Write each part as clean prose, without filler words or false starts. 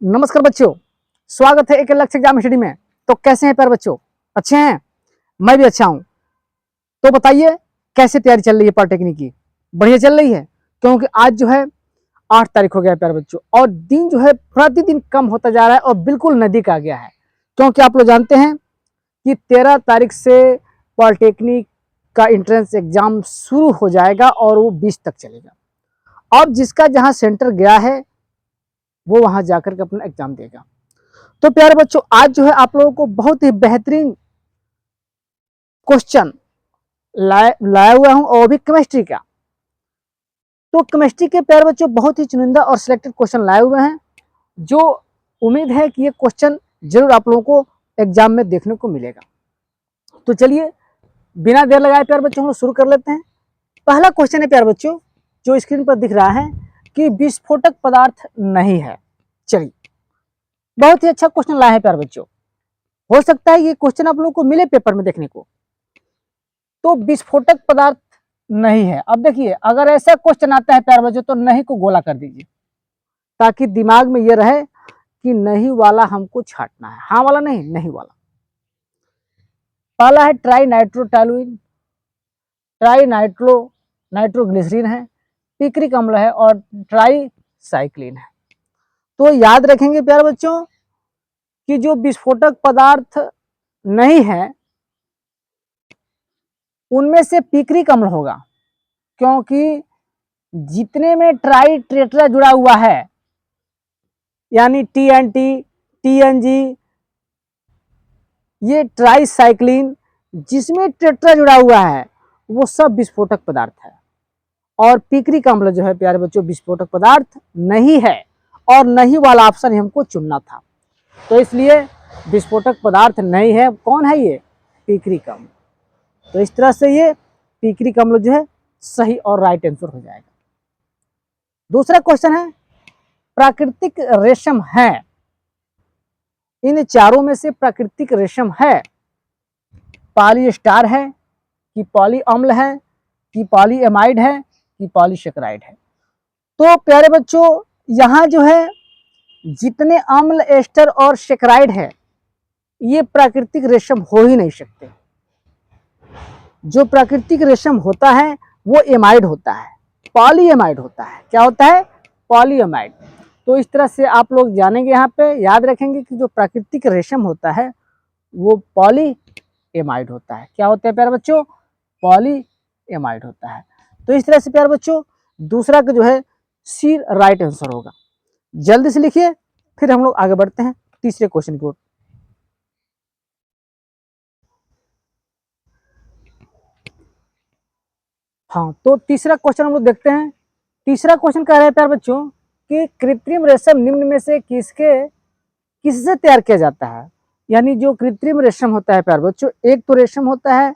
नमस्कार बच्चों, स्वागत है एक लक्ष्य एग्जाम स्टडी में। तो कैसे हैं प्यारे बच्चों? अच्छे हैं? मैं भी अच्छा हूं। तो बताइए कैसे तैयारी चल रही है पॉलिटेक्निक की? बढ़िया चल रही है, क्योंकि आज जो है 8 तारीख हो गया है प्यारे बच्चों, और दिन जो है प्रतिदिन कम होता जा रहा है और बिल्कुल नजदीक आ गया है। क्योंकि आप लोग जानते हैं कि 13 तारीख से पॉलिटेक्निक का एंट्रेंस एग्जाम शुरू हो जाएगा और वो 20 तक चलेगा। अब जिसका जहाँ सेंटर गया है वो वहां जाकर के अपना एग्जाम देगा। तो प्यारे बच्चों, आज जो है आप लोगों को बहुत ही बेहतरीन क्वेश्चन लाया हुआ हूं, और भी केमिस्ट्री का। तो केमिस्ट्री के प्यारे बच्चों बहुत ही चुनिंदा और सिलेक्टेड क्वेश्चन लाए हुए हैं, जो उम्मीद है कि ये क्वेश्चन जरूर आप लोगों को एग्जाम में देखने को मिलेगा। तो चलिए बिना देर लगाए प्यारे बच्चों हम लोग शुरू कर लेते हैं। पहला क्वेश्चन है प्यारे बच्चों, जो स्क्रीन पर दिख रहा है कि विस्फोटक पदार्थ नहीं है। चलिए, बहुत ही अच्छा क्वेश्चन लाया है प्यारे बच्चों। हो सकता है ये क्वेश्चन आप लोगों को मिले पेपर में देखने को। तो विस्फोटक पदार्थ नहीं है। अब देखिए, अगर ऐसा क्वेश्चन आता है प्यारे बच्चों तो नहीं को गोला कर दीजिए, ताकि दिमाग में ये रहे कि नहीं वाला हमको छाटना है, हाँ वाला नहीं, नहीं वाला। पहला है ट्राई नाइट्रोटोलुइन, ट्राई नाइट्रोग्लिसरीन है, पिक्रिक अम्ल है और ट्राई साइक्लिन है। तो याद रखेंगे प्यारे बच्चों कि जो विस्फोटक पदार्थ नहीं है उनमें से पिक्रिक अम्ल होगा, क्योंकि जितने में ट्राई टेट्रा जुड़ा हुआ है, यानी TNT, TNG, ये ट्राई साइक्लिन, जिसमें टेट्रा जुड़ा हुआ है वो सब विस्फोटक पदार्थ है। और पिक्रिक अम्ल जो है प्यारे बच्चों विस्फोटक पदार्थ नहीं है, और नहीं वाला ऑप्शन हमको चुनना था। तो इसलिए विस्फोटक पदार्थ नहीं है। कौन है ये? पिक्रिक अम्ल। तो इस तरह से ये पिक्रिक अम्ल जो है सही और राइट आंसर हो जाएगा। दूसरा क्वेश्चन है, प्राकृतिक रेशम है, इन चारों में से प्राकृतिक रेशम है, पॉलीएस्टर है कि पॉली अम्ल है कि पॉलीएमाइड है कि पॉलीसेकेराइड है? तो प्यारे बच्चों, यहाँ जो है जितने अम्ल, एस्टर और सेकेराइड है, ये प्राकृतिक रेशम हो ही नहीं सकते। जो प्राकृतिक रेशम होता है वो एमाइड होता है, पॉलीएमाइड होता है। क्या होता है? पॉलीएमाइड। तो इस तरह से आप लोग जानेंगे, यहाँ पे याद रखेंगे कि जो प्राकृतिक रेशम होता है वो पॉलीएमाइड होता है। क्या होता है प्यारे बच्चों? पॉलीएमाइड होता है। तो इस तरह से प्यारे बच्चों दूसरा का जो है सी राइट आंसर होगा। जल्दी से लिखिए, फिर हम लोग आगे बढ़ते हैं तीसरे क्वेश्चन की ओर। हाँ, तो तीसरा क्वेश्चन हम लोग देखते हैं। तीसरा क्वेश्चन कह रहे हैं प्यारे बच्चों कि कृत्रिम रेशम निम्न में से किससे तैयार किया जाता है? यानी जो कृत्रिम रेशम होता है प्यारे बच्चों, एक तो रेशम होता है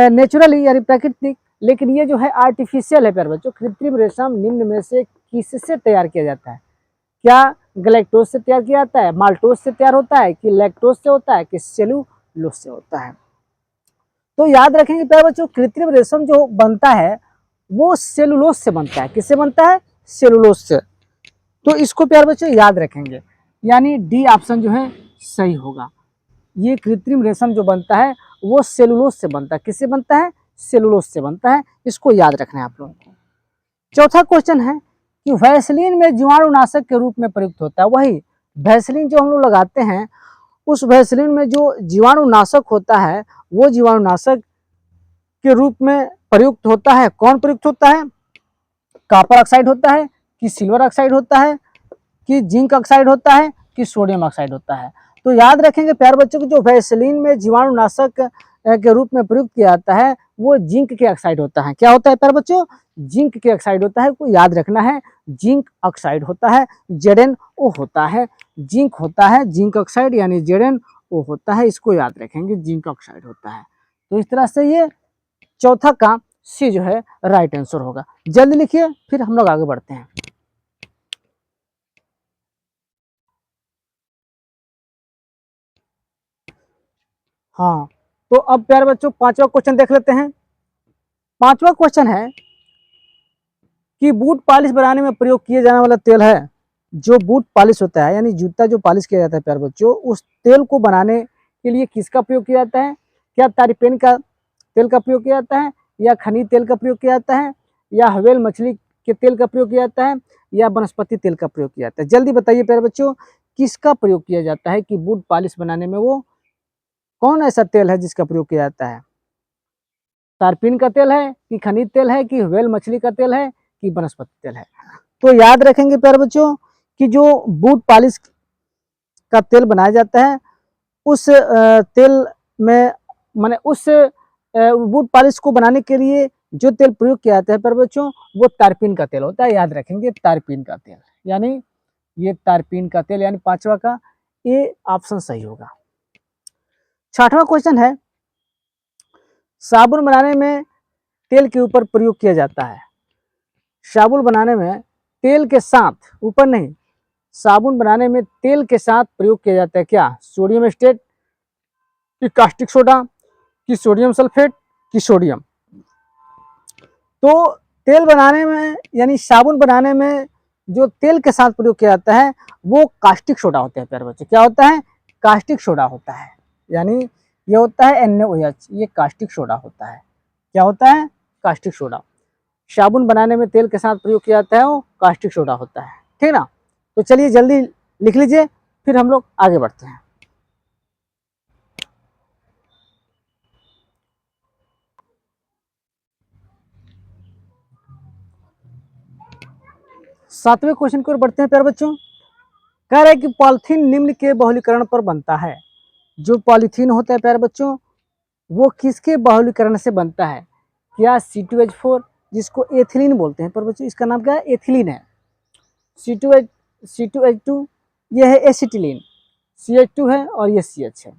नेचुरली यानी प्राकृतिक, लेकिन ये जो है आर्टिफिशियल है प्यारे बच्चों। कृत्रिम रेशम निम्न में से किससे तैयार किया जाता है? क्या गलेक्टोज से तैयार किया जाता है, माल्टोज से तैयार होता है कि लैक्टोज से होता है कि सेलुलोज से होता है? तो याद रखेंगे प्यारे बच्चों, कृत्रिम रेशम जो बनता है वो सेलुलोज से बनता है। किससे बनता है? सेलुलोज से। तो इसको प्यारे बच्चों याद रखेंगे, यानी डी ऑप्शन जो है सही होगा। ये कृत्रिम रेशम जो बनता है वो सेलुलोज से बनता है। किससे बनता है? सेलुलोज से बनता है। इसको याद रखना है आप लोगों को। चौथा क्वेश्चन है कि वैसलीन में जीवाणुनाशक के रूप में प्रयुक्त होता है। वही वैसलीन जो हम लोग लगाते हैं, उस वैसलीन में जो जीवाणुनाशक होता है वो जीवाणुनाशक के रूप में प्रयुक्त होता है। कौन प्रयुक्त होता है? कॉपर ऑक्साइड होता है कि सिल्वर ऑक्साइड होता है कि जिंक ऑक्साइड होता है कि सोडियम ऑक्साइड होता है? तो याद रखेंगे प्यारे बच्चों कि जो वैसलीन में जीवाणुनाशक के रूप में प्रयुक्त किया जाता है वो जिंक के ऑक्साइड होता है। क्या होता है प्यारे बच्चों? जिंक के ऑक्साइड होता है। को याद रखना है, जिंक ऑक्साइड होता है, ZnO होता है। जिंक होता है, जिंक ऑक्साइड यानी ZnO होता है। इसको याद रखेंगे, जिंक ऑक्साइड होता है। तो इस तरह से ये चौथा का सी जो है राइट आंसर होगा। जल्दी लिखिए, फिर हम लोग आगे बढ़ते हैं। हाँ, तो अब प्यारे बच्चों पांचवा क्वेश्चन देख लेते हैं। पांचवा क्वेश्चन है कि बूट पॉलिश बनाने में प्रयोग किए जाने वाला तेल है जो बूट पॉलिश होता है यानी जूता जो पॉलिश किया जाता है प्यारे बच्चों, उस तेल को बनाने के लिए किसका प्रयोग किया जाता है? क्या तारपीन का तेल का प्रयोग किया जाता है, या खनिज तेल का प्रयोग किया जाता है, या हवेल मछली के तेल का प्रयोग किया जाता है, या वनस्पति तेल का प्रयोग किया जाता है? जल्दी बताइए प्यारे बच्चों, किसका प्रयोग किया जाता है कि बूट पॉलिश बनाने में वो कौन ऐसा तेल है जिसका प्रयोग किया जाता है? तारपीन का तेल है कि खनिज तेल है कि हवेल मछली का तेल है कि वनस्पति तेल है? तो याद रखेंगे प्यारे बच्चों कि जो बूट पॉलिश का तेल बनाया जाता है उस तेल में माने उस बूट पॉलिश को बनाने के लिए जो तेल प्रयोग किया जाता है पर बच्चों वो तारपीन का तेल होता है। याद रखेंगे तारपीन का तेल, यानी ये तारपीन का तेल, यानी पांचवा का ए ऑप्शन सही होगा। छठवां क्वेश्चन है, साबुन बनाने में तेल के ऊपर प्रयोग किया जाता है। साबुन बनाने में तेल के साथ, ऊपर नहीं, साबुन बनाने में तेल के साथ प्रयोग किया जाता है क्या? सोडियम एस्टेट कि कास्टिक सोडा कि सोडियम सल्फेट कि सोडियम? तो तेल बनाने में यानी साबुन बनाने में जो तेल के साथ प्रयोग किया जाता है वो कास्टिक सोडा होता है प्यारे बच्चे। क्या होता है? कास्टिक सोडा होता है, यानी ये होता है NaOH, ये कास्टिक सोडा होता है। क्या होता है? Caustic soda. साबुन बनाने में तेल के साथ प्रयोग किया जाता है वो कास्टिक सोडा होता है, ठीक ना? तो चलिए जल्दी लिख लीजिए, फिर हम लोग आगे बढ़ते हैं। सातवें क्वेश्चन की ओर बढ़ते हैं प्यारे बच्चों। कह रहे हैं कि पॉलिथीन निम्न के बहुलीकरण पर बनता है। जो पॉलिथीन होता है प्यारे बच्चों वो किसके बहुलीकरण से बनता है? क्या C2H4 जिसको एथिलीन बोलते हैं पर बच्चों, इसका नाम क्या है? एथिलीन है। C2H2 ये है एसिटिलीन, CH2 है और ये CH है।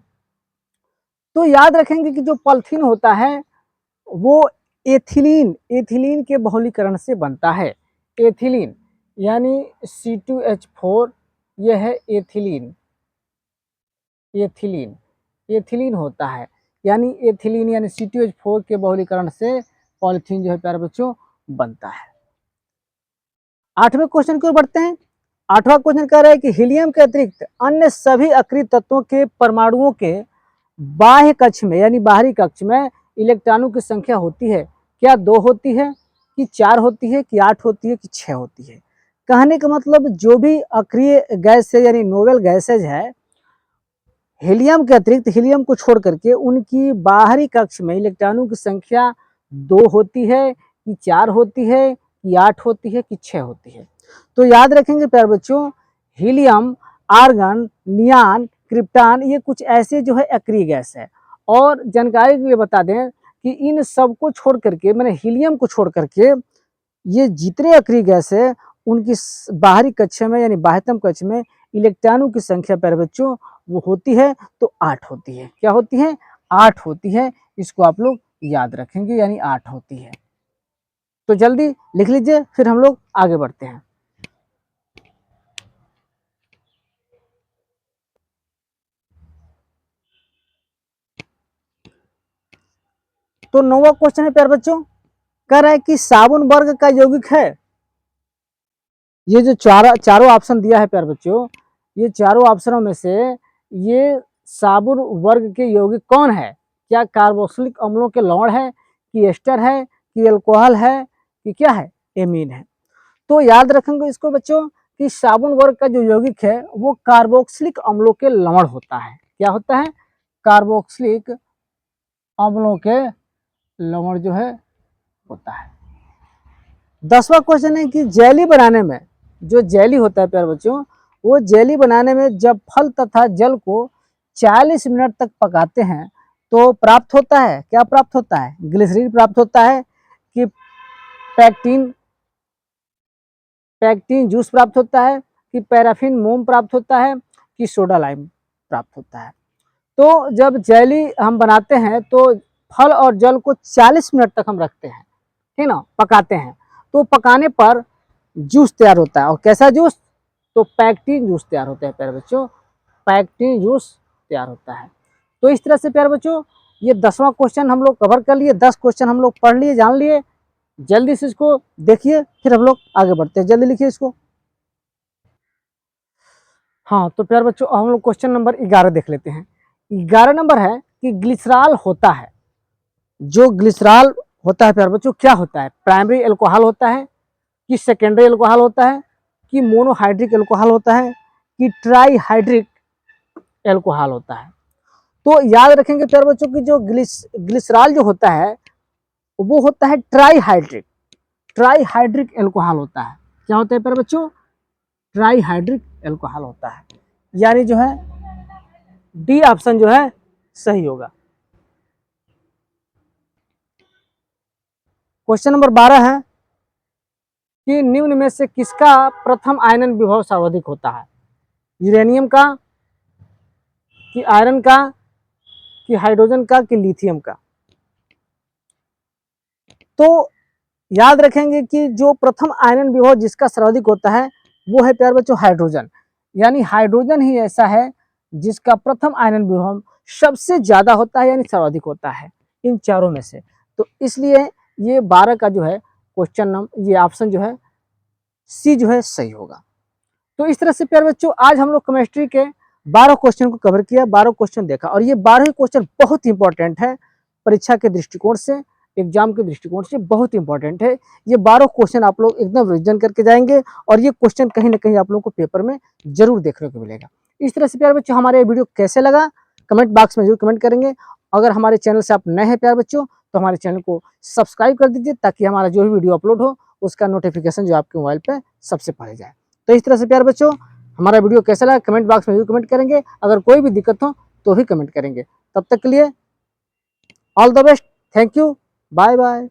तो याद रखेंगे कि जो पॉलिथीन होता है वो एथिलीन एथिलीन के बहुलीकरण से बनता है। एथिलीन यानी C2H4 यह है एथिलीन, एथिलीन एथिलीन होता है, यानी एथिलीन यानी C2H4 के बहुलीकरण से पॉलिथीन जो है प्यारे बच्चों बनता है। आठवें क्वेश्चन की ओर बढ़ते हैं। आठवां क्वेश्चन कह रहा है कि हीलियम के अतिरिक्त अन्य सभी अक्रिय तत्वों के परमाणुओं के बाह्य कक्ष में यानी बाहरी कक्ष में इलेक्ट्रॉनों की संख्या होती है। क्या 2 होती है कि 4 होती है कि 8 होती है कि 6 होती है? कहने का मतलब जो भी अक्रिय गैस है यानी नोबेल गैसेज है, हीलियम के अतिरिक्त, हीलियम को छोड़ करके उनकी बाहरी कक्ष में इलेक्ट्रॉनों की संख्या 2 होती है कि 4 होती है कि 8 होती है कि 6 होती है? तो याद रखेंगे प्यारे बच्चों, हीलियम, आर्गन, नियान, क्रिप्टॉन ये कुछ ऐसे जो है अक्रिय गैस है। और जानकारी के लिए बता दें कि इन सब को छोड़ करके, मैंने हीलियम को छोड़ करके ये जितने अक्रिय गैस है उनकी बाहरी कक्षा में यानी बाह्यतम कक्ष में इलेक्ट्रॉनों की संख्या प्यारे बच्चों वो होती है तो 8 होती है। क्या होती है? 8 होती है। इसको आप लोग याद रखेंगे, यानी 8 होती है। तो जल्दी लिख लीजिए, फिर हम लोग आगे बढ़ते हैं। तो 9वां क्वेश्चन है प्यारे बच्चों, कह रहा है कि साबुन वर्ग का यौगिक है। ये जो चारों ऑप्शन दिया है प्यारे बच्चों, ये चारों ऑप्शनों में से ये साबुन वर्ग के यौगिक कौन है? क्या कार्बोक्सिलिक अम्लों के लवण है कि एस्टर है कि अल्कोहल है कि क्या है? एमीन है। तो याद रखेंगे इसको बच्चों कि साबुन वर्ग का जो यौगिक है वो कार्बोक्सिलिक अम्लों के लवण होता है। क्या होता है? कार्बोक्सिलिक अम्लों के लवण जो है होता है। 10वां क्वेश्चन है कि जेली बनाने में, जो जेली होता है प्यारे बच्चों, वो जेली बनाने में जब फल तथा जल को 40 मिनट तक पकाते हैं तो प्राप्त होता है, क्या प्राप्त होता है? ग्लिसरीन प्राप्त होता है कि पैक्टिन पैक्टिन जूस प्राप्त होता है कि पैराफिन मोम प्राप्त होता है कि सोडा लाइम प्राप्त होता है? तो जब जेली हम बनाते हैं तो फल और जल को 40 मिनट तक हम रखते हैं, ठीक ना, पकाते हैं। तो पकाने पर जूस तैयार होता है, और कैसा जूस? तो पैक्टिन जूस तैयार होता है प्यारे बच्चों, पैक्टिन जूस तैयार होता है। तो इस तरह से प्यारे बच्चों ये 10वां क्वेश्चन हम लोग कवर कर लिए, 10 क्वेश्चन हम लोग पढ़ लिए, जान लिए। जल्दी से इसको देखिए, फिर हम लोग आगे बढ़ते हैं। जल्दी लिखिए इसको। हाँ, तो प्यारे बच्चों हम लोग क्वेश्चन नंबर 11 देख लेते हैं। 11 नंबर है कि ग्लिसरॉल होता है, जो ग्लिसरॉल होता है प्यारे बच्चों क्या होता है? प्राइमरी अल्कोहल होता है कि सेकेंडरी अल्कोहल होता है कि मोनोहाइड्रिक अल्कोहल होता है कि ट्राईहाइड्रिक अल्कोहल होता है? तो याद रखेंगे प्यारे बच्चों की जो ग्लिसरॉल जो होता है वो होता है ट्राईहाइड्रिक अल्कोहल होता है। क्या होता है प्यारे बच्चों? ट्राईहाइड्रिक अल्कोहल होता है, यानी जो है डी ऑप्शन जो है सही होगा। क्वेश्चन नंबर 12 है कि निम्न में से किसका प्रथम आयनन विभव सर्वाधिक होता है? यूरेनियम का कि आयरन का कि हाइड्रोजन का कि लिथियम का? तो याद रखेंगे कि जो प्रथम आयनन विभव जिसका सर्वाधिक होता है वो है प्यारे बच्चों हाइड्रोजन, यानी हाइड्रोजन ही ऐसा है जिसका प्रथम आयनन विभव सबसे ज्यादा होता है, यानी सर्वाधिक होता है इन चारों में से। तो इसलिए ये 12 का जो है क्वेश्चन नंबर ये ऑप्शन जो है सी जो है सही होगा। तो इस तरह से प्यारे बच्चों आज हम लोग केमिस्ट्री के 12 क्वेश्चन को कवर किया, 12 क्वेश्चन देखा, और ये 12 ही क्वेश्चन बहुत इंपॉर्टेंट है परीक्षा के दृष्टिकोण से, एग्जाम के दृष्टिकोण से बहुत इंपॉर्टेंट है। ये 12 क्वेश्चन आप लोग एकदम रिविजन करके जाएंगे और ये क्वेश्चन कहीं ना कहीं आप लोगों को पेपर में जरूर देखने को मिलेगा। इस तरह से प्यारे बच्चों हमारे ये वीडियो कैसे लगा कमेंट बॉक्स में जरूर कमेंट करेंगे। अगर हमारे चैनल से आप नए हैं प्यारे बच्चों तो हमारे चैनल को सब्सक्राइब कर दीजिए ताकि हमारा जो भी वीडियो अपलोड हो उसका नोटिफिकेशन जो आपके मोबाइल पर सबसे पहले जाए। तो इस तरह से प्यारे बच्चों हमारा वीडियो कैसा लगा कमेंट बॉक्स में जरूर कमेंट करेंगे। अगर कोई भी दिक्कत हो तो भी कमेंट करेंगे। तब तक के लिए all the best, thank you, bye bye.